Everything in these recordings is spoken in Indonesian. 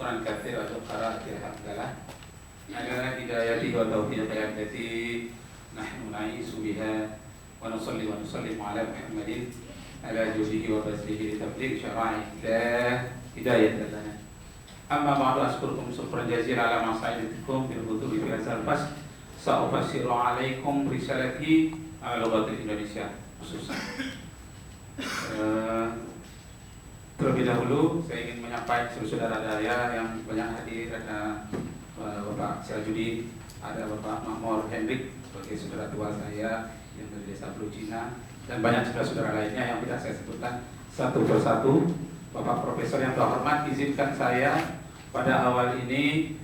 syukran katsiran wa qira'atil hamdalah ala hidayati wa taufiqihi allati nahnu na'isu biha wa nusalli wa nusallimu ala Muhammadin ala judihi wa basrihi li tabligh syara'i'illah hidayatan lana. Amma ba'du, askurukum syukran jazilan ala ma sa'idatukum bil hudubi fi hadzal fasl. Sa'ufassiru alaikum risalati ala lughatil Indonesia khususan. Terlebih dahulu saya ingin menyampaikan saudara saya yang banyak hadir, ada Bapak Syajudi, ada Bapak Makmur Hendrik sebagai saudara tua saya yang dari desa Blucina, dan banyak saudara-saudara lainnya yang tidak saya sebutkan satu persatu. Bapak Profesor yang terhormat, izinkan saya pada awal ini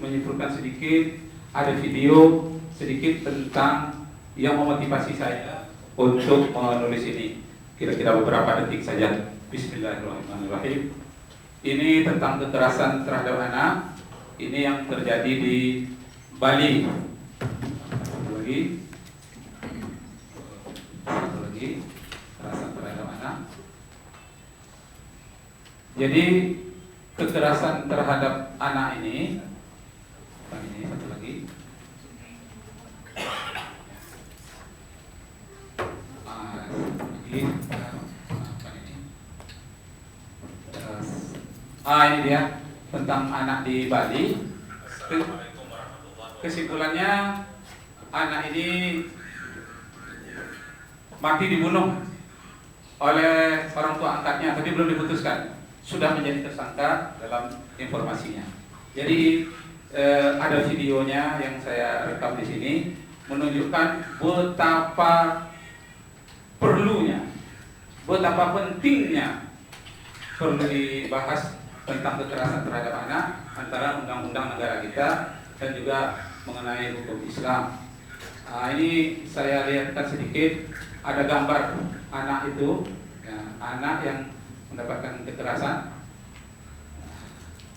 menyimpulkan sedikit, ada video sedikit tentang yang memotivasi saya untuk menulis ini. Kira-kira beberapa detik saja. Bismillahirrahmanirrahim. Ini tentang kekerasan terhadap anak. Ini yang terjadi di Bali. Satu lagi kekerasan terhadap anak. Jadi kekerasan terhadap anak ini satu lagi. Ini dia tentang anak di Bali. Kesimpulannya, anak ini mati dibunuh oleh orang tua angkatnya, tapi belum diputuskan, sudah menjadi tersangka dalam informasinya. Jadi ada videonya yang saya rekam di sini menunjukkan betapa perlunya, betapa pentingnya perlu dibahas tentang kekerasan terhadap anak antara undang-undang negara kita dan juga mengenai hukum Islam. Ini saya lihatkan sedikit, ada gambar anak itu, ya, anak yang mendapatkan kekerasan.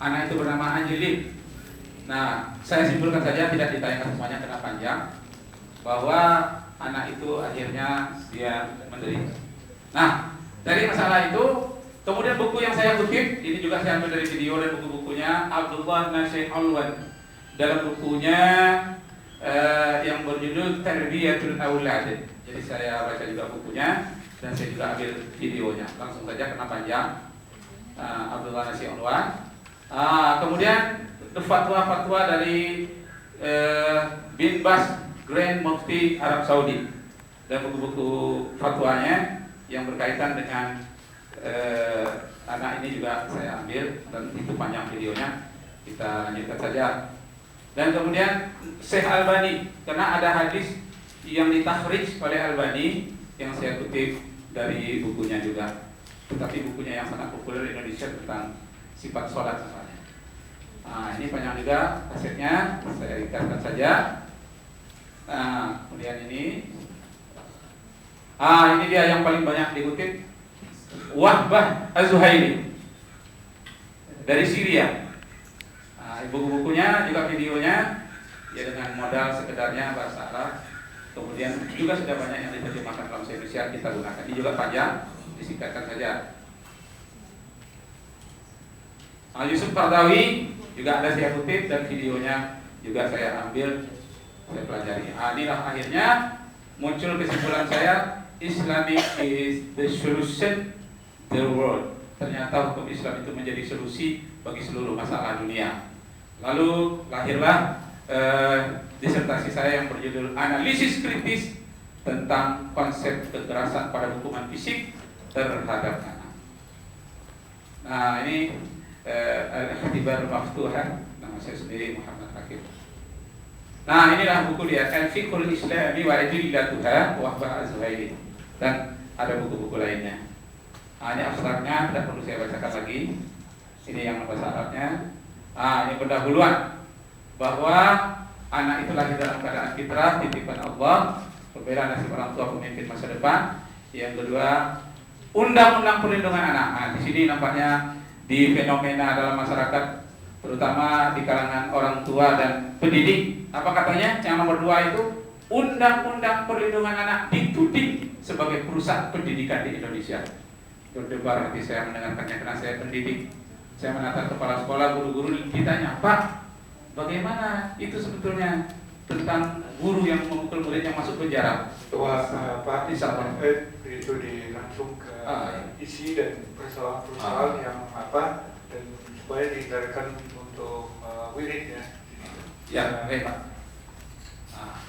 Anak itu bernama Angeline. Nah, saya simpulkan saja, tidak ditayangkan semuanya karena panjang, bahwa anak itu akhirnya dia menderita. Nah, dari masalah itu, kemudian buku yang saya kutip, ini juga saya ambil dari video dan buku-bukunya Abdullah Nasir Alwan. Dalam bukunya yang berjudul Tarbiyatul Aulad. Jadi saya baca juga bukunya dan saya juga ambil videonya. Langsung saja karena panjang. Abdullah Nasir Alwan. Kemudian fatwa-fatwa dari Bin Bas, Grand Mufti Arab Saudi, dan buku-buku fatwanya yang berkaitan dengan anak ini juga saya ambil, dan itu panjang videonya, kita lanjutkan saja. Dan kemudian Syekh Albani, karena ada hadis yang ditakhrij oleh Albani yang saya kutip dari bukunya juga, tetapi bukunya yang sangat populer di Indonesia tentang sifat sholat misalnya. Ini panjang juga kasetnya, saya ringkaskan saja. Kemudian ini dia yang paling banyak dikutip, Wahbah Az-Zuhaili dari Syria. Buku-bukunya juga videonya ya dengan modal sekedarnya bahasa Arab. Kemudian juga sudah banyak yang diterjemahkan dalam bahasa Indonesia, kita gunakan. Ini juga panjang, disingkatkan saja. Yusuf Qaradawi juga ada saya kutip dan videonya juga saya ambil, saya pelajari. Inilah akhirnya muncul kesimpulan saya, Islamic is the solution the world. Ternyata hukum Islam itu menjadi solusi bagi seluruh masalah dunia. Lalu lahirlah disertasi saya yang berjudul Analisis Kritis tentang konsep kekerasan pada hukuman fisik terhadap anak. Nah, ini Al-Ikhtibar Maftuhan, nama saya sendiri Muhammad Hakim. Nah, inilah buku dia, Al-Fiqhul Islami wa Adillatuha Wahbah Az-Zuhaili, dan ada buku-buku lainnya. Ini abstraknya, tidak perlu saya bacakan lagi. Ini yang bahasa Arabnya. Ini pendahuluan bahwa anak itu lahir dalam keadaan fitrah, titipan Allah, berbeda nasib orang tua pemimpin masa depan. Yang kedua, undang-undang perlindungan anak. Di sini nampaknya di fenomena dalam masyarakat, terutama di kalangan orang tua dan pendidik. Apa katanya? Yang nomor 2 itu, undang-undang perlindungan anak dituding sebagai perusak pendidikan di Indonesia. Berdebar hati saya mendengarkannya karena saya pendidik. Saya menatap kepala sekolah, guru-guru ditanya, Pak, bagaimana itu sebetulnya tentang guru yang memukul murid yang masuk penjara? Wah, Pak, Insya-Allah. itu langsung ke iya. isi dan persoalan-persoalan yang apa, dan supaya dihindarkan untuk wirid ya. Ya, baik Pak.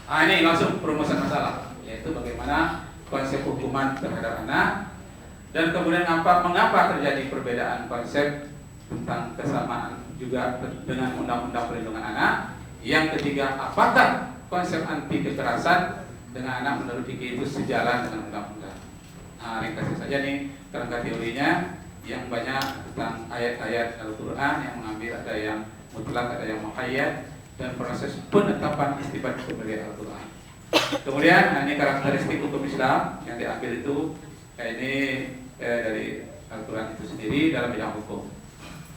Ini langsung perumusan masalah, yaitu bagaimana konsep hukuman terhadap anak, dan kemudian mengapa terjadi perbedaan konsep tentang kesamaan juga dengan undang-undang perlindungan anak. Yang ketiga, apakah konsep anti kekerasan dengan anak menurut fikih itu sejalan dengan undang-undang. Ringkasnya saja nih kerangka teorinya, yang banyak tentang ayat-ayat Al-Quran yang mengambil, ada yang mutlak, ada yang muqayyad, dan proses penetapan istibat hukum dari Al-Quran. Kemudian ini karakteristik hukum Islam yang diambil itu ini dari Al-Quran itu sendiri dalam bidang hukum.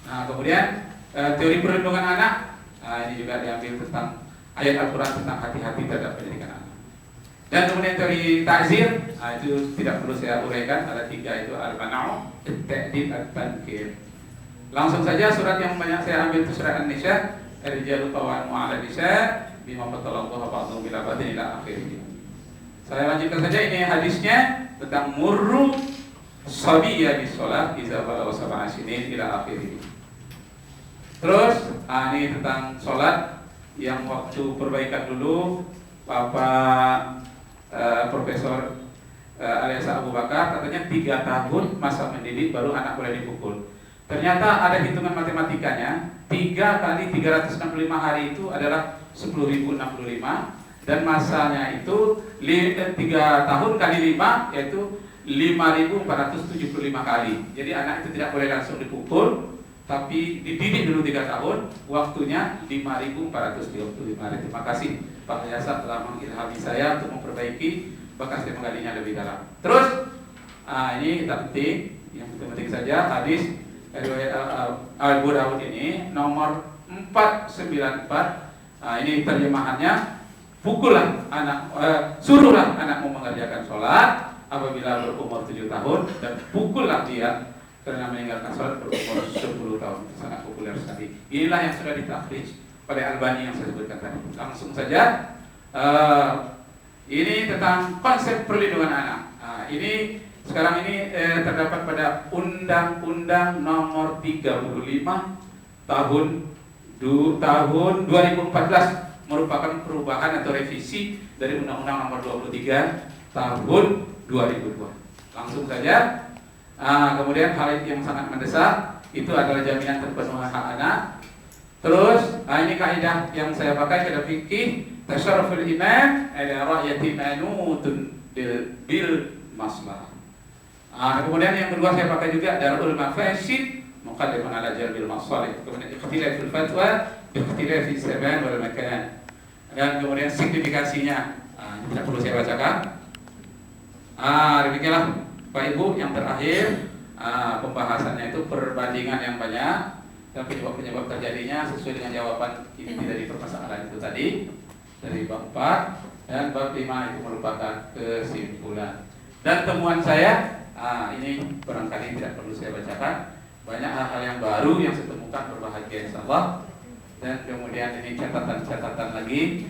Nah, kemudian teori perlindungan anak, ini juga diambil tentang ayat Al-Quran tentang hati-hati terhadap pendidikan anak. Dan kemudian teori ta'zir, itu tidak perlu saya uraikan, ada 3 itu al-mana'u, at-ta'dib, at-tankir. Langsung saja surat yang banyak saya ambil itu surat An-Nisa, ar-rijalu qawwamun 'ala an-nisa bima faddala ba'dhum ila ba'dhin ila akhirih. Saya lanjutkan saja, ini hadisnya tentang murru sabiyya bis shalah idza balagha sab'a sinin ila akhirih. Terus ini tentang sholat yang waktu perbaikan dulu Bapak Profesor alias Abu Bakar katanya 3 tahun masa mendidik baru anak boleh dipukul. Ternyata ada hitungan matematikanya, 3 kali 365 hari itu adalah 10.065, dan masanya itu 3 tahun kali 5 yaitu 5.475 kali. Jadi anak itu tidak boleh langsung dipukul, tapi dididik dulu 3 tahun, waktunya 5.425 hari. Terima kasih Pak Yasa telah mengilhami saya untuk memperbaiki, bahkan saya menggalinya lebih dalam. Terus, ini kita penting, yang penting saja hadis riwayat Abu Dawud ini nomor 494. Ini terjemahannya, pukullah anak, suruhlah anakmu mengerjakan sholat apabila berumur 7 tahun, dan pukullah dia karena meninggalkan sholat berumur 10 tahun. Itu sangat populer sekali. Inilah yang sudah ditakhrij oleh Albani yang saya sebutkan tadi. Langsung saja, ini tentang konsep perlindungan anak. Ini sekarang ini terdapat pada Undang-Undang Nomor 35 tahun 2014, merupakan perubahan atau revisi dari Undang-Undang Nomor 23 tahun 2002. Langsung saja. Kemudian hal yang sangat mendesak itu adalah jaminan terpenuhi hak anak. Terus ini kaidah yang saya pakai pada fikih tasyarruful imam ala ra'yati manutun bil maslahah. Kemudian yang kedua saya pakai juga darul mafasid muqaddamun ala jalbil masalih. Kemudian ikhtilaful fatwa bi ikhtilafi zaman wal makan. Dan kemudian signifikasinya tidak perlu saya bacakan. Demikianlah Pak Ibu, yang terakhir pembahasannya itu perbandingan yang banyak dan penyebab-penyebab terjadinya sesuai dengan jawaban inti dari permasalahan itu tadi dari bab 4, dan bab 5 itu merupakan kesimpulan. Dan temuan saya, ini barangkali tidak perlu saya bacakan, banyak hal-hal yang baru yang saya temukan, berbahagia insyaallah. Dan kemudian ini catatan-catatan lagi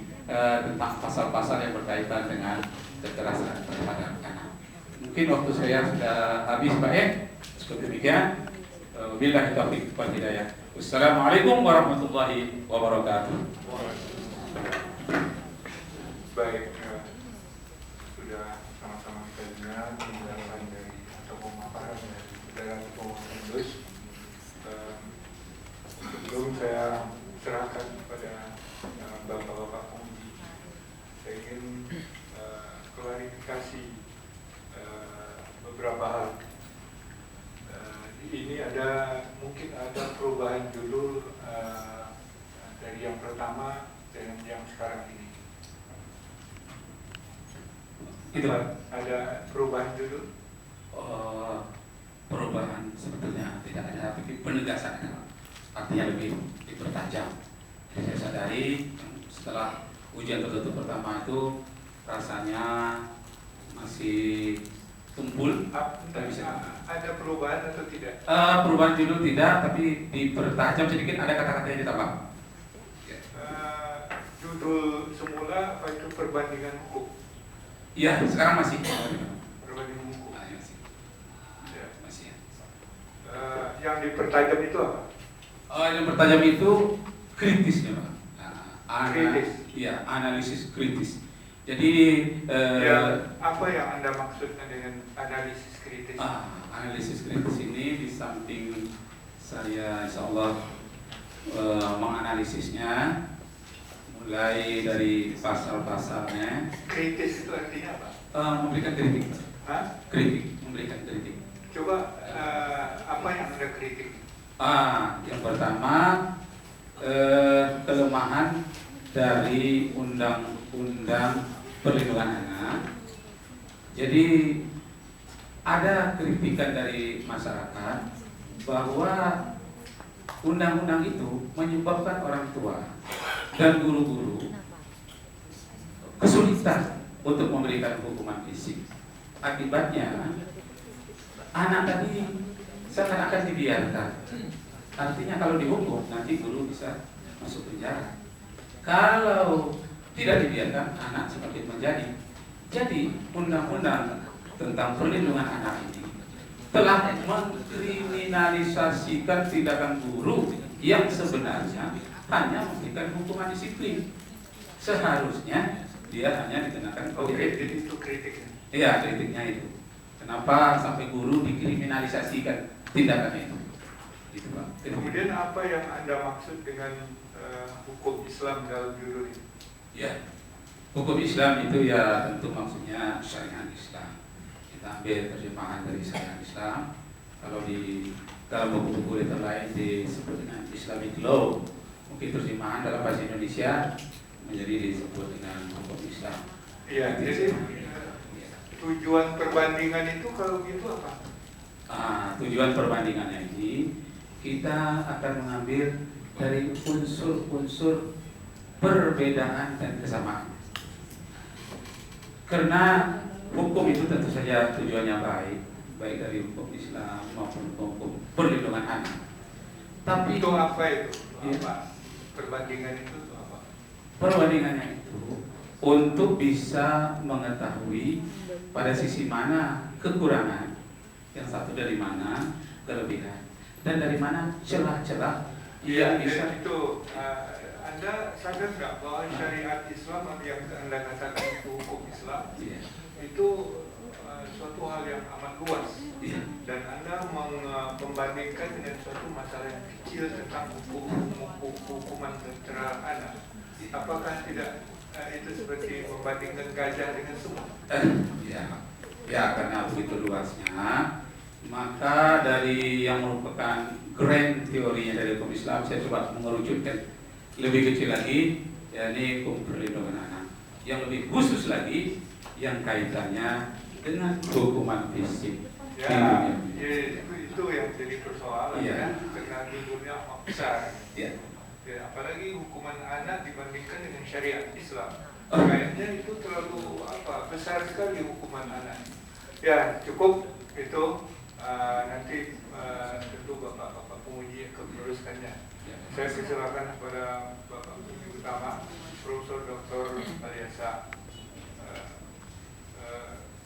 tentang pasal-pasal yang berkaitan dengan kekerasan terhadap anak. Mungkin waktu saya sudah habis Pak ya. Seperti demikian. Wabillahi taufiq wal hidayah. Wassalamualaikum warahmatullahi wabarakatuh. Baik, sudah sama-sama kita dengar penjelasan dari atau pemaparan dari Saudara Pengurus. Sebelum saya serahkan kepada Bapak-Bapak penguji, saya ingin klarifikasi beberapa hal. Ini mungkin ada perubahan judul dari yang pertama dengan yang sekarang ini. Itu ada perubahan judul? Perubahan sebetulnya tidak ada, tapi penegasan artinya lebih dipertajam. Jadi saya sadari setelah ujian tertutup pertama itu rasanya masih tumpul. ada perubahan atau tidak? Perubahan judul tidak, tapi dipertajam sedikit, ada kata-kata yang ditambah. Judul semula apa itu perbandingan hukum? Iya, sekarang masih. Perbandingan hukum. Masih. Ya. Masih. Yang dipertajam itu apa? Yang bertajam itu kritisnya, Pak. Kritis. Iya, analisis kritis. Jadi apa yang Anda maksudkan dengan analisis kritis? Analisis kritis ini di samping saya insya Allah menganalisisnya mulai dari pasal-pasalnya. Kritis itu artinya apa? Memberikan kritik. Kritik, memberikan kritik. Coba apa yang Anda kritik? Yang pertama kelemahan dari undang-undang perlindungan anak. Jadi ada kritikan dari masyarakat bahwa undang-undang itu menyebabkan orang tua dan guru-guru kesulitan untuk memberikan hukuman fisik. Akibatnya anak tadi seakan-akan dibiarkan. Artinya kalau dihukum nanti guru bisa masuk penjara. Kalau tidak dibiarkan anak semakin menjadi. Jadi undang-undang tentang perlindungan anak ini telah mengkriminalisasikan tindakan guru yang sebenarnya hanya memberikan hukuman disiplin. Seharusnya dia hanya dikenakan kode etik. Jadi itu kritiknya. Iya, kritiknya itu. Kenapa sampai guru dikriminalisasikan tindakannya itu? Gitu, Pak. Kemudian apa yang Anda maksud dengan hukum Islam dalam judul ini? Ya, hukum Islam itu ya tentu maksudnya syariat Islam. Kita ambil terjemahan dari syariat Islam. Kalau di dalam buku-buku liter lain disebut dengan Islamic Law. Mungkin terjemahan dalam bahasa Indonesia menjadi disebut dengan hukum Islam. Iya, jadi tujuan perbandingan itu kalau gitu apa? Tujuan perbandingannya ini kita akan mengambil dari unsur-unsur perbedaan dan kesamaan. Karena hukum itu tentu saja tujuannya baik dari hukum Islam maupun hukum perlindungan anak. Tapi itu apa itu? Ya. Apa? Perbandingan itu apa? Perbandingannya itu untuk bisa mengetahui pada sisi mana kekurangan, yang satu dari mana kelebihan, dan dari mana celah-celah yang bisa. Itu Anda sadar nggak bahwa syariat Islam yang Anda katakan itu hukum Islam itu suatu hal yang amat luas, dan Anda membandingkan dengan suatu masalah yang kecil tentang hukuman terhadap anak. Apakah tidak itu seperti membandingkan gajah dengan semut? Ya, karena begitu luasnya, maka dari yang merupakan grand teorinya dari hukum Islam, saya coba mengerucutkan lebih kecil lagi, yakni hukum perlindungan anak. Yang lebih khusus lagi, yang kaitannya dengan hukuman fisik. Itu yang jadi persoalan, kan? Karena judulnya besar. Apalagi hukuman anak dibandingkan dengan syariat Islam. Kayaknya itu terlalu besar sekali hukuman anak. Ya, cukup itu. Nanti tentu Bapak penguji akan meneruskannya. Saya persilakan kepada Bapak Penguji Utama, Profesor Dr. Aliasa,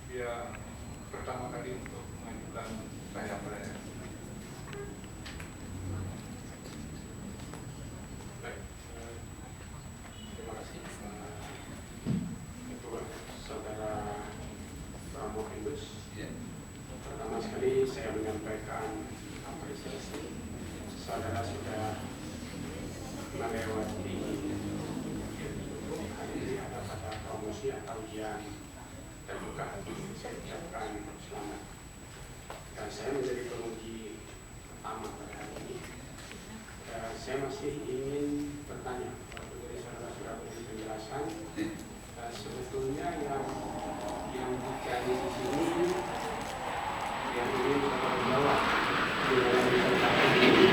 dia pertama kali untuk mengajukan pertanyaan. Baik, terima kasih Ketua Saudara Prabowo Indus. Pertama sekali saya menyampaikan apresiasi saudara sudah melewati hari ini ada pada promosi atau ujian terbuka. Saya ucapkan selamat. Dan saya menjadi penguji pertama pada hari ini. Saya masih ingin bertanya, waktu dari saudara sudah beri penjelasan, sebetulnya yang dicari di sini yang ingin saudara jawab di dalam pertanyaan ini,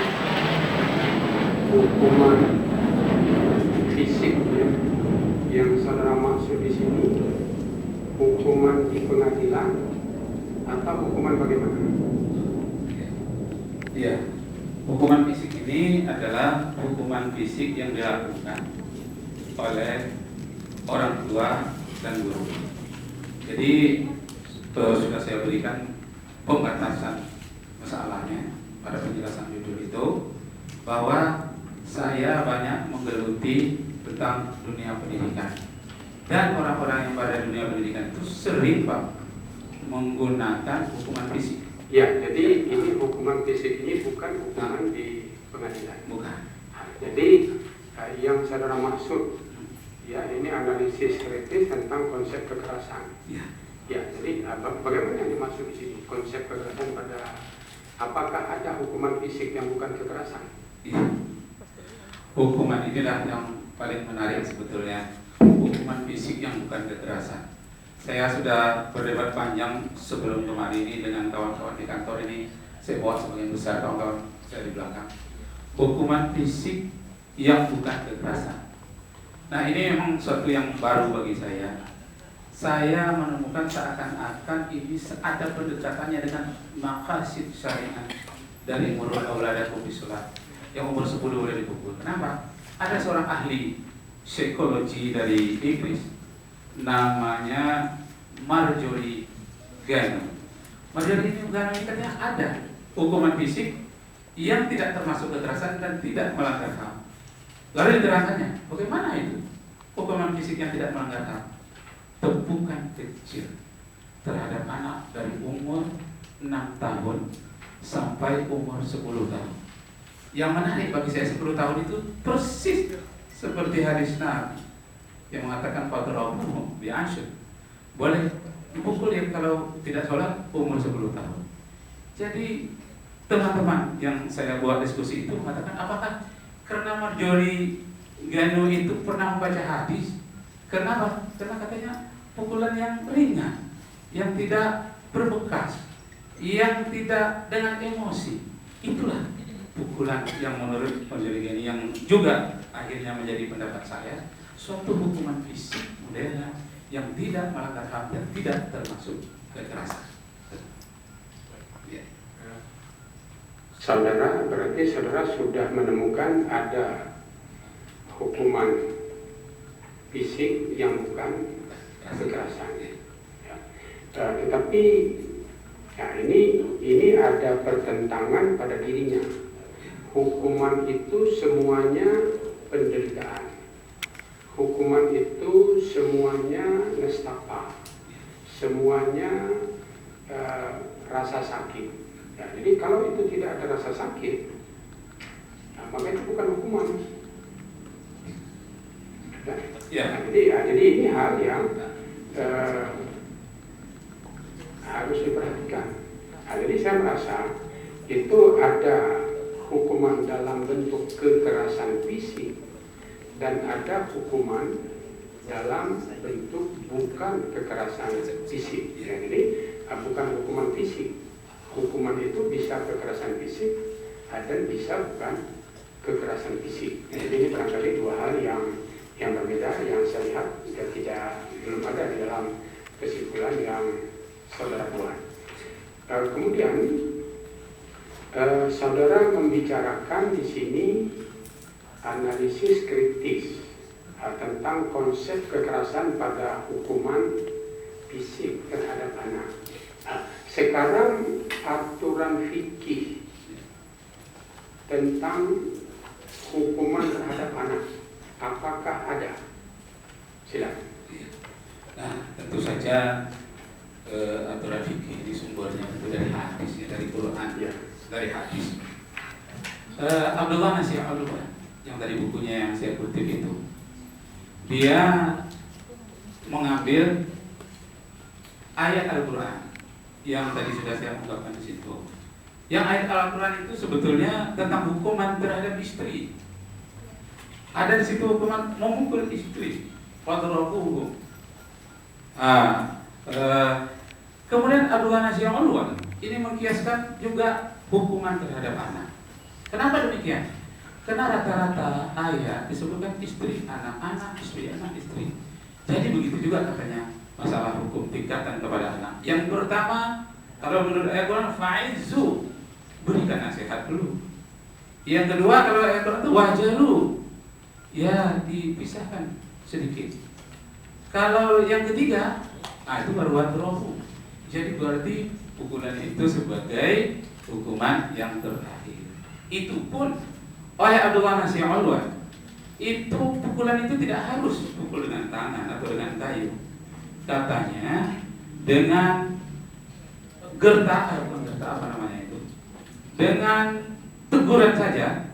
hukuman fisik yang saudara maksud di sini, hukuman di pengadilan atau hukuman bagaimana? Iya, hukuman fisik ini adalah hukuman fisik yang dilakukan oleh orang tua dan guru. Jadi sudah saya berikan pembatasan masalahnya pada penjelasan judul itu, bahwa saya banyak menggeluti tentang dunia pendidikan, dan orang-orang yang pada dunia pendidikan itu sering Pak menggunakan hukuman fisik. Ya, jadi ini hukuman fisik ini bukan hukuman di pengadilan. Bukan. Jadi yang saudara maksud, ya ini analisis kritis tentang konsep kekerasan. Ya. Ya, jadi bagaimana yang dimaksud di sini konsep kekerasan pada apakah ada hukuman fisik yang bukan kekerasan? Ya. Hukuman inilah yang paling menarik sebetulnya. Hukuman fisik yang bukan kekerasan. Saya sudah berdebat panjang sebelum kemarin ini dengan kawan-kawan di kantor ini. Saya bawa sebagian besar kawan-kawan saya di belakang. Hukuman fisik yang bukan kekerasan. Nah, ini memang suatu yang baru bagi saya. Saya menemukan seakan-akan ini ada pendekatannya dengan maqasid syariat dari murul auladakum bisolat, yang umur 10 boleh dipukul. Kenapa? Ada seorang ahli psikologi dari Inggris, namanya Marjorie Gano. Marjorie Gano ini katanya ada hukuman fisik yang tidak termasuk kekerasan dan tidak melanggar HAM. Lalu diterangkannya, bagaimana itu hukuman fisik yang tidak melanggar HAM? Tepukan kecil terhadap anak dari umur 6 tahun sampai umur 10 tahun. Yang menarik bagi saya 10 tahun itu persis seperti hadis Nabi yang mengatakan fadrabuhum bi'ashr. Boleh dipukul ya kalau tidak sholat umur 10 tahun. Jadi teman-teman yang saya buat diskusi itu mengatakan, apakah karena Marjorie Gano itu pernah membaca hadis? Kenapa? Karena katanya pukulan yang ringan, yang tidak berbekas, yang tidak dengan emosi. Itulah pukulan yang menurut Marjorie Gano yang juga akhirnya menjadi pendapat saya, suatu hukuman fisik modern yang tidak melanggar HAM dan tidak termasuk kekerasan. Ya. Saudara, berarti saudara sudah menemukan ada hukuman fisik yang bukan kekerasan. Ya. Tetapi ya, ini ada pertentangan pada dirinya. Hukuman itu semuanya penderitaan. Hukuman itu semuanya nestapa, semuanya rasa sakit. Ya, jadi kalau itu tidak ada rasa sakit, nah, maka itu bukan hukuman. Ya. Jadi ini hal yang harus diperhatikan. Nah, jadi saya merasa itu ada hukuman dalam bentuk kekerasan fisik dan ada hukuman dalam bentuk bukan kekerasan fisik. Ya, jadi bukan hukuman fisik. Hukuman itu bisa kekerasan fisik dan bisa bukan kekerasan fisik. Jadi ini barangkali dua hal yang berbeda yang saya lihat belum ada di dalam kesimpulan yang saudara buat. Kemudian saudara membicarakan di sini analisis kritis tentang konsep kekerasan pada hukuman fisik terhadap anak. Sekarang aturan fikih tentang hukuman terhadap anak, apakah ada? Silakan. Nah, tentu saja aturan fikih ini sumbernya itu dari hadis, dari Quran, ya, dari hadis. Abdullah Nasir Al-Albani yang dari bukunya yang saya kutip itu, dia mengambil ayat Al-Quran yang tadi sudah saya ungkapkan di situ. Yang ayat Al-Quran itu sebetulnya tentang hukuman terhadap istri. Ada di situ hukuman memukul istri, fadrabuhum. Kemudian Abdullah Nasir Al-Albani ini mengkiaskan juga hukuman terhadap anak. Kenapa demikian? Karena rata-rata ayat disebutkan istri, anak-anak, istri, anak, istri. Jadi begitu juga katanya masalah hukum tingkatan kepada anak. Yang pertama, kalau menurut ayat Quran, fa'izu berikan nasihat dulu. Yang kedua, kalau ayat Quran itu wajalu, ya dipisahkan sedikit. Kalau yang ketiga, itu baru wadrobu. Jadi berarti pukulan itu sebagai hukuman yang terakhir. Itu pun oleh Abdullah Nasir Alwan, itu pukulan itu tidak harus pukul dengan tangan atau dengan kayu. Katanya dengan gertak, apa namanya itu, dengan teguran saja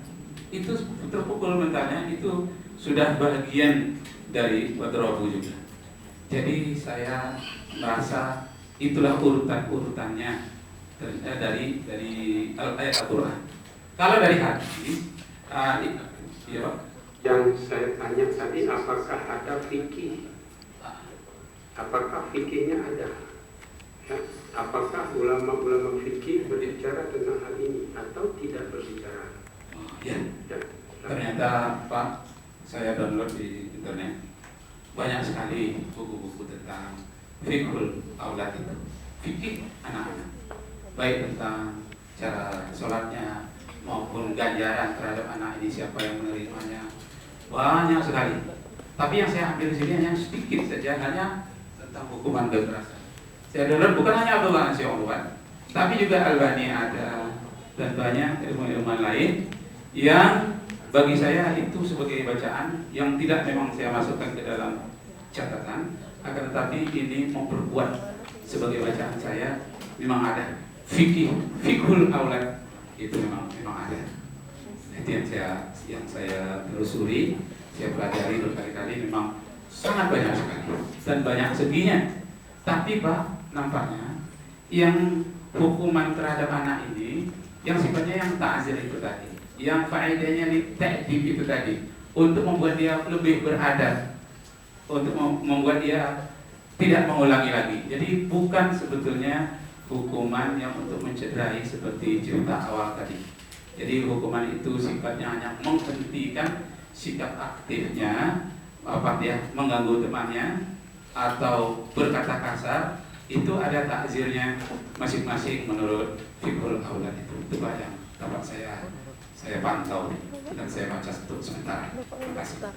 itu terpukul mentalnya, itu sudah bagian dari wadrobu juga. Jadi saya merasa itulah urutannya dari ayat Al-Quran. Kalau dari hadis, iya Pak. Yang saya tanya tadi, apakah ada fikih? Apakah fikihnya ada? Ya, apakah ulama-ulama fikih berbicara tentang hal ini atau tidak berbicara? Ya. Ya. Ternyata Pak, saya download di internet banyak sekali buku-buku tentang fiqhul aulad itu, fikih anak-anak, baik tentang cara sholatnya maupun ganjaran terhadap anak ini, siapa yang menerimanya, banyak sekali. Tapi yang saya ambil di sini hanya sedikit saja, hanya tentang hukuman kekerasan. Saya dengar bukan hanya Abdullah Nasir Alwan, tapi juga Albani ada, dan banyak ilmuwan lain yang bagi saya itu sebagai bacaan yang tidak memang saya masukkan ke dalam catatan, akan tetapi ini memperkuat sebagai bacaan saya. Memang ada fiqhul aulad itu memang ada. Itu yang saya telusuri, saya pelajari berkali-kali, memang sangat banyak sekali dan banyak seginya. Tapi Pak, nampaknya yang hukuman terhadap anak ini yang sifatnya yang ta'zir itu tadi, yang faedahnya di ta'dib itu tadi, untuk membuat dia lebih beradab, untuk membuat dia tidak mengulangi lagi. Jadi bukan sebetulnya hukuman yang untuk mencederai seperti cerita awal tadi. Jadi hukuman itu sifatnya hanya menghentikan sikap aktifnya, dia mengganggu temannya atau berkata kasar. Itu ada takzirnya masing-masing menurut fiqhul aulad itu. Itu Pak yang dapat saya pantau dan saya baca untuk sementara. Terima kasih.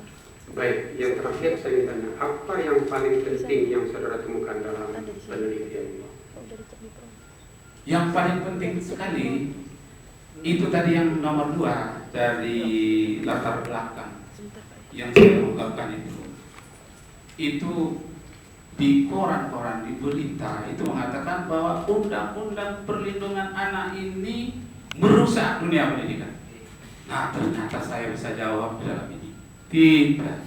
Baik, yang terakhir saya ingin tanya, apa yang paling penting yang saudara temukan dalam penelitian ini? Yang paling penting sekali itu tadi yang nomor 2 dari latar belakang yang saya ungkapkan itu di koran-koran, di berita itu mengatakan bahwa undang-undang perlindungan anak ini merusak dunia pendidikan. Nah, ternyata saya bisa jawab di dalam ini, tidak,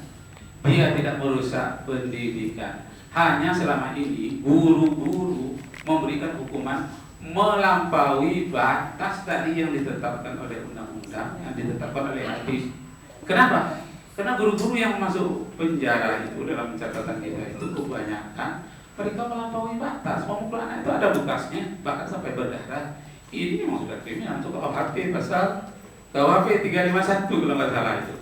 dia tidak merusak pendidikan. Hanya selama ini guru-guru memberikan hukuman melampaui batas tadi yang ditetapkan oleh undang-undang, yang ditetapkan oleh hadis. Kenapa? Karena guru-guru yang masuk penjara itu dalam catatan kita itu kebanyakan mereka melampaui batas. Memukul anak itu ada bekasnya, bahkan sampai berdarah. Ini memang sudah kriminal. Untuk KUHP pasal KUHP 351 kalau nggak salah itu.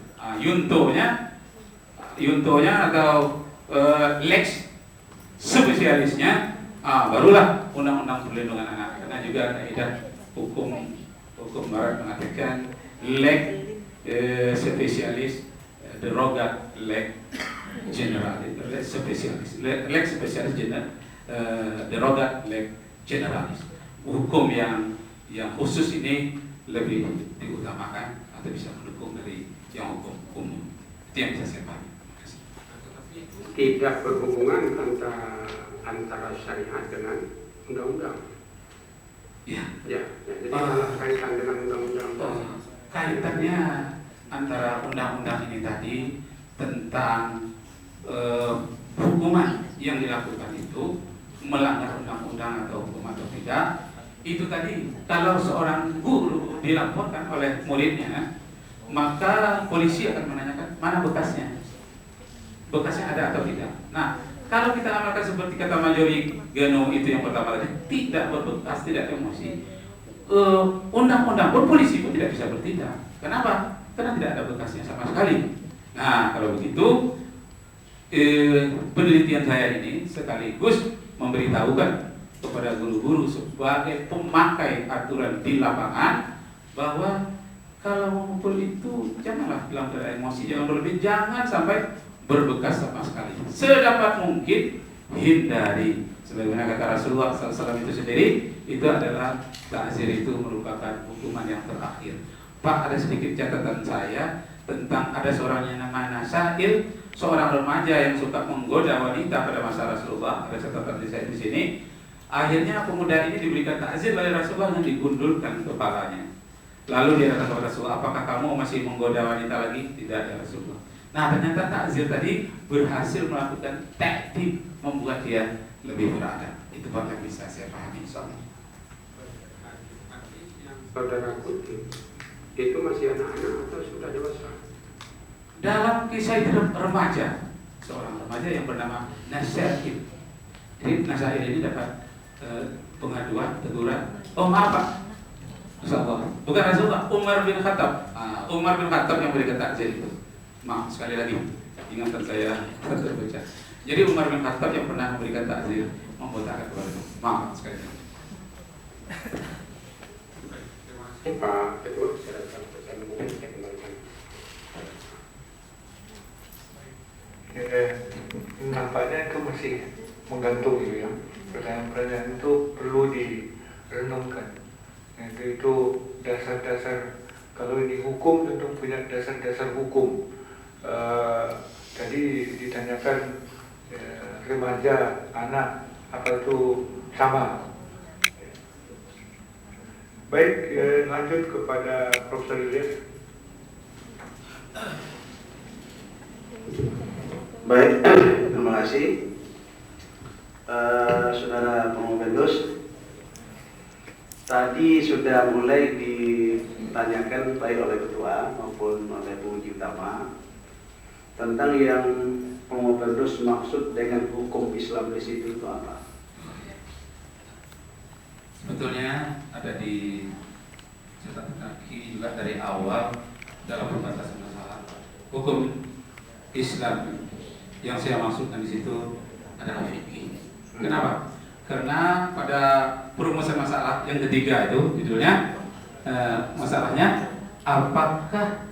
Yuntonya atau lex spesialisnya, barulah undang-undang perlindungan anak. Karena juga kaidah hukum barat mengatakan lex spesialis derogat lex generalis, lex spesialis derogat lex generalis. Hukum yang khusus ini lebih diutamakan atau bisa mendukung dari yang hukum umum. Itu yang bisa saya pahami. Tidak berhubungan antara syariat dengan undang-undang. Ya. Jadi kaitan dengan undang-undang. Kaitannya antara undang-undang ini tadi tentang hukuman yang dilakukan itu melanggar undang-undang atau hukum atau tidak, itu tadi kalau seorang guru dilaporkan oleh muridnya, maka polisi akan menanyakan mana bekasnya ada atau tidak. Nah, kalau kita amalkan seperti kata Majori Geno itu yang pertama tadi, tidak berbekas, tidak emosi, undang-undang pun polisi pun tidak bisa bertindak. Kenapa? Karena tidak ada bekasnya sama sekali. Nah, kalau begitu penelitian saya ini sekaligus memberitahukan kepada guru-guru sebagai pemakai aturan di lapangan bahwa kalau memukul itu janganlah dalam keadaan emosi, jangan berlebih, jangan sampai berbekas sama sekali. Sedapat mungkin hindari. Sebagaimana kata Rasulullah SAW itu sendiri, itu adalah ta'zir itu merupakan hukuman yang terakhir. Pak, ada sedikit catatan saya tentang ada seorang yang namanya Nasail, seorang remaja yang suka menggoda wanita pada masa Rasulullah. Ada catatan di saya di sini. Akhirnya pemuda ini diberikan ta'zir oleh Rasulullah dan digundulkan kepalanya. Lalu dia datang kepada Rasulullah, apakah kamu masih menggoda wanita lagi? Tidak, ya Rasulullah. Nah, ternyata ta'zir tadi berhasil melakukan taktik, membuat dia lebih beradab. Itu Pak yang bisa saya pahami, insyaallah. Saudara kutip itu masih anak-anak atau sudah dewasa? Dalam kisah itu remaja, seorang remaja yang bernama Nasail. Jadi Nasail ini dapat pengaduan, teguran. Oh maaf Pak, Rasulullah. Bukan Rasulullah, Umar bin Khattab. Umar bin Khattab yang berikan takzir itu. Maaf sekali lagi, ingatan saya terbaca. Jadi Umar bin Khattab yang pernah memberikan takzir membotakan kepada itu. Maaf sekali lagi. Pak Ketua, saya mungkin saya kembalikan. Nampaknya itu masih menggantung ya. Pertanyaan-pertanyaan itu perlu direnungkan. Itu dasar-dasar, kalau ini hukum tentu punya dasar-dasar hukum. Tadi ditanyakan remaja, anak, apa itu sama? Baik, lanjut kepada Profesor Ilyas. Baik, terima kasih. Saudara Pengobendus, tadi sudah mulai ditanyakan baik oleh Ketua maupun oleh penguji utama tentang yang Pengobendus maksud dengan hukum Islam di situ itu apa? Sebetulnya ada di catatan kaki juga dari awal dalam pembatasan masalah hukum Islam yang saya maksudkan di situ adalah fikih. Kenapa? Karena pada perumusan masalah yang ketiga itu judulnya masalahnya apakah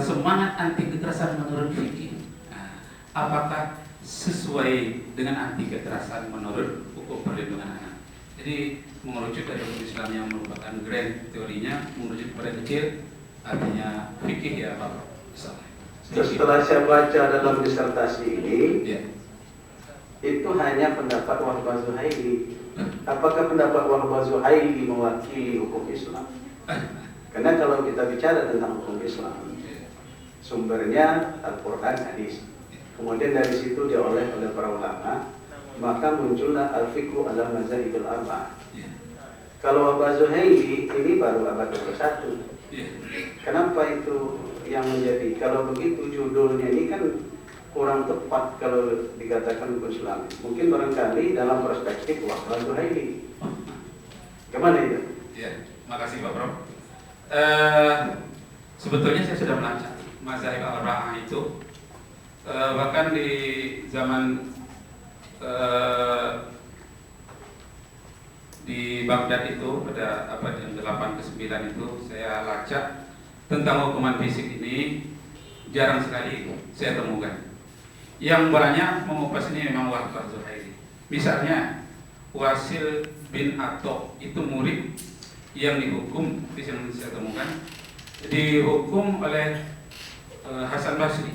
semangat anti kekerasan menurut fikih apakah sesuai dengan anti kekerasan menurut hukum perlindungan anak. Jadi mengerucut dari hukum Islam yang merupakan grand teorinya, mengerucut pada kecil artinya fikih ya Pak. Setelah saya baca dalam disertasi ini, ya. Itu hanya pendapat Wahbah Zuhaili. Apakah pendapat Wahbah Zuhaili mewakili hukum Islam? Karena kalau kita bicara tentang hukum Islam, sumbernya Al-Quran, hadis. Kemudian dari situ diolah oleh para ulama, maka muncullah al-fiqhu ala mazhabil arba'ah. Kalau Wahbah Zuhaili ini baru abad 21. Kenapa itu yang menjadi? Kalau begitu judulnya ini kan kurang tepat kalau dikatakan hukum Islam. Mungkin barangkali dalam perspektif Wahbah Zuhaili. Gimana itu? Ya, makasih Pak Prof. Sebetulnya saya sudah melacak mazhab al-arba'ah itu. Bahkan di zaman di Baghdad itu pada abad yang 8 ke 9 itu saya lacak tentang hukuman fisik ini, jarang sekali saya temukan. Yang banyak mengupas ini memang Wahbah Zuhaili. Misalnya Wasil bin Atok itu murid yang dihukum, di sini saya temukan, dihukum oleh Hasan Basri,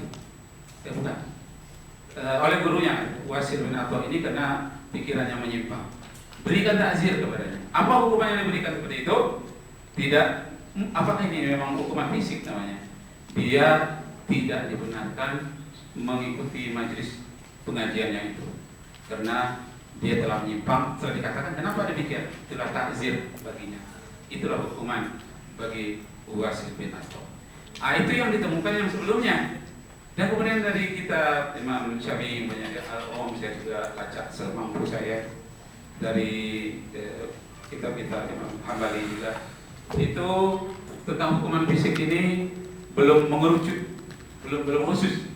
bukan, oleh gurunya Wasil bin Atok ini karena pikirannya menyimpang. Berikan takzir kepadanya. Apa hukuman yang diberikan kepada itu? Tidak. Apakah ini memang hukuman fisik namanya? Dia tidak dibenarkan mengikuti majelis pengajiannya itu karena dia telah menyimpang. Telah dikatakan kenapa demikian? Itulah takzir baginya. Itulah hukuman bagi Wasil bin Atok. Itu yang ditemukan yang sebelumnya. Dan kemudian dari kita Imam Syafi'i banyak saya juga lacak semampu saya dari kitab-kitab Imam Hambali juga. Itu tentang hukuman fisik ini belum mengerucut, belum khusus.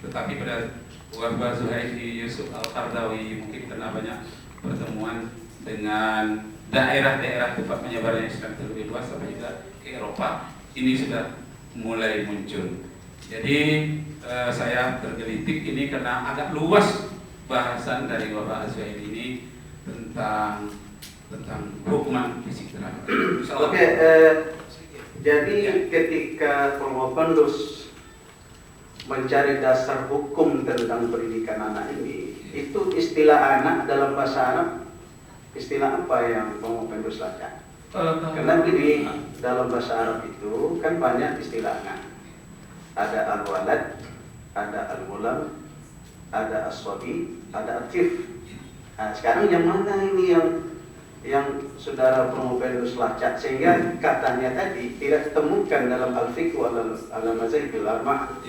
Tetapi pada Wahbah Zuhaili Yusuf Al-Qardawi mungkin karena banyak pertemuan dengan daerah-daerah tempat menyebarnya Islam terlebih luas sampai juga ke Eropa, ini sudah mulai muncul. Jadi saya tergelitik ini karena agak luas bahasan dari Wahbah Zuhaili ini tentang hukuman fisik terhadap. Oke, jadi ketika Pengopendus mencari dasar hukum tentang pendidikan anak ini, itu istilah anak dalam bahasa Arab, istilah apa yang Pengopendus lacak? Karena gini, dalam bahasa Arab itu kan banyak istilah anak. Ada al-walad, ada al-gulam, ada as-sabi, ada atif. Nah, sekarang yang mana ini yang saudara Pengopendus lacak sehingga katanya tadi tidak ditemukan dalam al-fiqh al-mazahib al-arba'ah.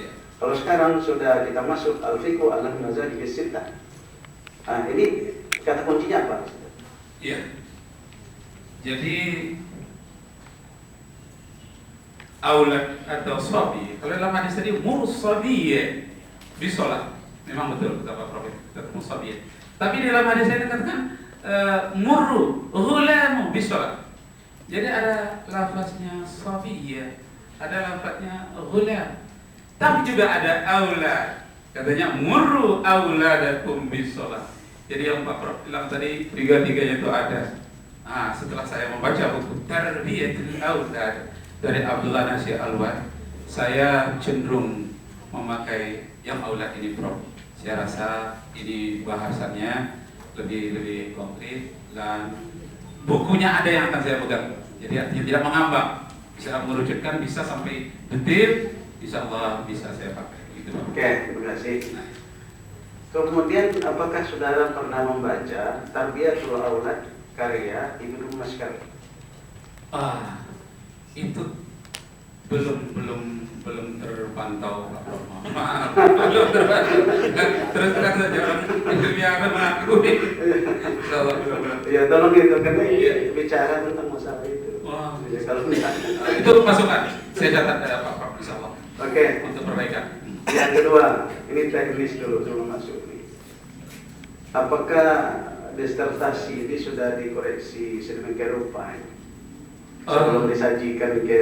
Kalau sekarang sudah kita masuk al-fiqh al-mazahib as-sittah. Nah, ini kata kuncinya apa? Iya. Jadi aulad atau sabi, kalau dalam hadis tadi murus sabi bisolat. Memang betul kata Pak Profesor, ketemu sabi. Tapi di dalam hadis ini dikatakan murru ghulamu bisolat. Jadi ada lafaznya sabi, ada lafaznya ghulam. Tapi juga ada aulad. Katanya murru auladakum bisolat. Jadi yang Pak Prof bilang tadi tiga-tiganya itu ada. Nah, setelah saya membaca buku Tarbiyatul Aulad dari Abdullah Nasir Alwan, saya cenderung memakai yang aulad ini, Prof. Saya rasa ini bahasannya lebih konkret dan bukunya ada yang akan saya pegang. Jadi artinya tidak mengambang, bisa merucutkan, bisa sampai detil, insya Allah bisa saya pakai. Gitu, Pak. Oke, terima kasih. Kemudian apakah saudara pernah membaca Tarbiyatul Aulad karya Ibnu Maskari? Itu belum terpantau, Pak Prof. Maaf, belum terpantau. Terus terang saja orang ilmiah mengakui. Ya tolong itu karena ini bicara tentang masalah itu. Wah. Ya, kalau misalnya. Itu masukan. Saya catat Pak Prof, insya Allah. Oke. Untuk perbaikan. Yang kedua, ini teknis dulu sebelum masuk nih. Apakah disertasi ini sudah dikoreksi sedemikian rupa sebelum disajikan ke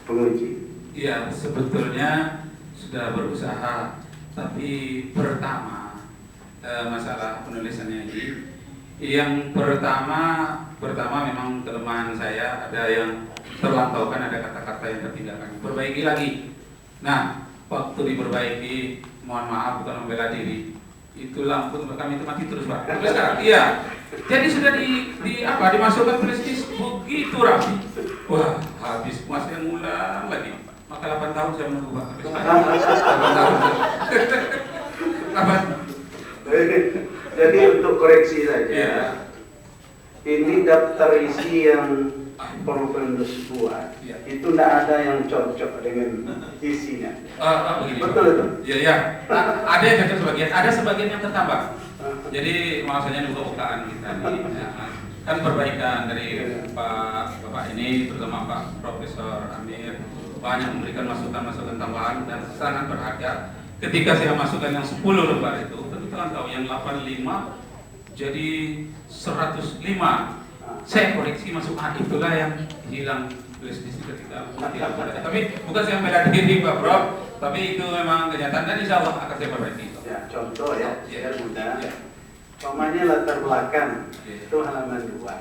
penguji? Iya, sebetulnya sudah berusaha, tapi pertama masalah penulisannya ini, yang pertama memang kelemahan saya ada yang terlampaukan, ada kata-kata yang tertinggalkan, perbaiki lagi. Nah, waktu diperbaiki, mohon maaf bukan membela diri, itu lampu tempat kami itu mati terus, Pak. Sampai sekarang, iya. Jadi sudah dimasukkan tulis begitu rapi. Wah, habis puas yang ngulang lagi. Maka 8 tahun saya menunggu, Pak. 8 tahun. 8. Jadi untuk koreksi saja, Iya. ini daftar isi yang Pengopendus buat, Iya. itu tidak ada yang cocok dengan isinya. Begini, Betul Pak. itu? Iya. Ada yang cocok sebagian, ada sebagian yang tertambah. Jadi maksudnya buka-bukaan kita nih, kan perbaikan dari Bapak ini, terutama Pak Profesor Amir, banyak memberikan masukan-masukan tambahan dan sangat berharga. Ketika saya masukkan yang 10 lembar itu, tentu kalian tahu yang 85 jadi 105. Saya koreksi masukan itulah yang hilang tulis di situ ketika tidak ada. Tapi bukan saya bela diri, Pak Prof, tapi itu memang kenyataan dan insya Allah akan saya perbaiki. Ya, contoh ya, biar mudah. Ya. Umpamanya latar belakang Iya. itu halaman 2.